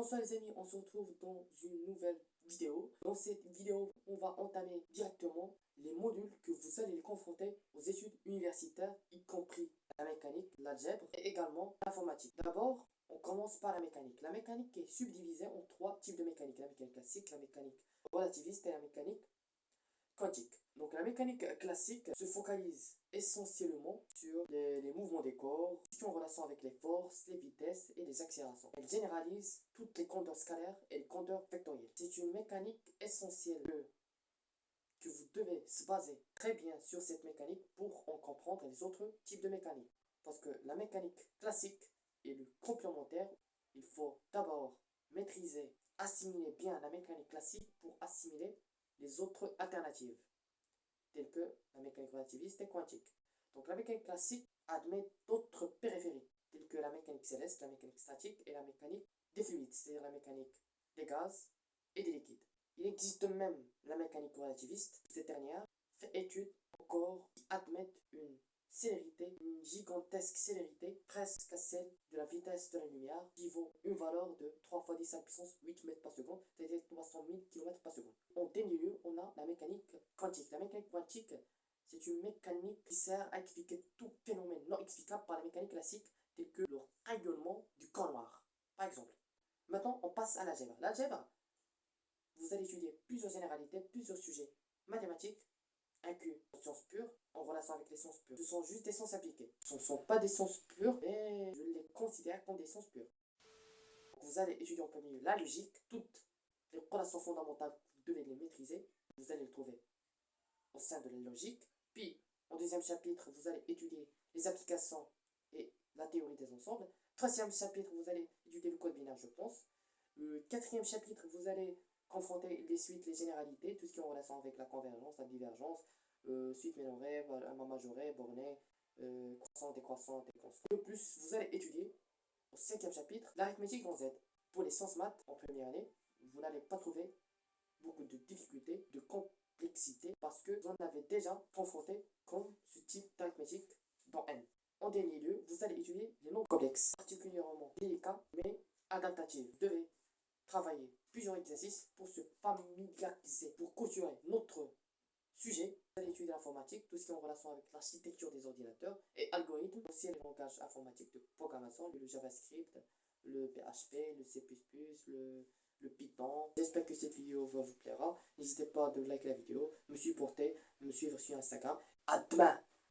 Bonsoir les amis, on se retrouve dans une nouvelle vidéo. Dans cette vidéo, on va entamer directement les modules que vous allez les confronter aux études universitaires, y compris la mécanique, l'algèbre et également l'informatique. D'abord, on commence par la mécanique. La mécanique est subdivisée en trois types de mécanique. La mécanique classique, la mécanique relativiste et la mécanique quantique. Donc la mécanique classique se focalise essentiellement sur les mouvements des corps, qui sont en relation avec les forces, les vitesses et les accélérations. Elle généralise toutes les compteurs scalaires et les compteurs vectoriels. C'est une mécanique essentielle que vous devez se baser très bien sur cette mécanique pour en comprendre les autres types de mécanique. Parce que la mécanique classique est le complémentaire. Il faut d'abord maîtriser, assimiler bien la mécanique classique pour assimiler les autres alternatives, telles que la mécanique relativiste et quantique. Donc la mécanique classique admet d'autres périphériques, telles que la mécanique céleste, la mécanique statique et la mécanique des fluides, c'est-à-dire la mécanique des gaz et des liquides. Il existe même la mécanique relativiste. Cette dernière fait étude aux corps qui admettent une célérité, une gigantesque célérité, presque à celle de la vitesse de la lumière, qui vaut une valeur de 3 fois 10 à la puissance 8 mètres par seconde, c'est-à-dire 300 000 km par seconde. En dernier lieu, on a la mécanique quantique. La mécanique quantique, c'est une mécanique qui sert à expliquer tout phénomène non explicable par la mécanique classique, tel que le rayonnement du camp noir, par exemple. Maintenant, on passe à l'algèbre. L'algèbre, vous allez étudier plusieurs généralités, plusieurs sujets mathématiques, inclus en sciences pures, en relation avec les sciences pures. Ce sont juste des sciences appliquées. Ce ne sont pas des sciences pures, mais je les considère comme des sciences pures. Vous allez étudier en premier lieu la logique, toutes les relations fondamentales, vous devez les maîtriser. Vous allez les trouver au sein de la logique. Puis, en deuxième chapitre, vous allez étudier les applications et la théorie des ensembles. Troisième chapitre, vous allez étudier le code binaire, je pense. Quatrième chapitre, vous allez confronter les suites, les généralités, tout ce qui est en relation avec la convergence, la divergence, suite minorée, majorée, bornée, croissante, décroissante et constante. De plus, vous allez étudier au cinquième chapitre l'arithmétique en Z. Pour les sciences maths en première année, vous n'allez pas trouver beaucoup de difficultés, de complexité, parce que vous en avez déjà confronté comme ce type d'arithmétique dans N. En dernier lieu, vous allez étudier les nombres complexes, particulièrement délicats, mais adaptatifs. Vous devez travailler plusieurs exercices pour se familiariser, pour clôturer notre sujet. Vous allez étudier l'informatique, tout ce qui est en relation avec l'architecture des ordinateurs et algorithmes, aussi les langages informatiques de programmation, le JavaScript, le PHP, le C++, le Python. J'espère que cette vidéo vous plaira. N'hésitez pas à liker la vidéo, me supporter, me suivre sur Instagram. À demain!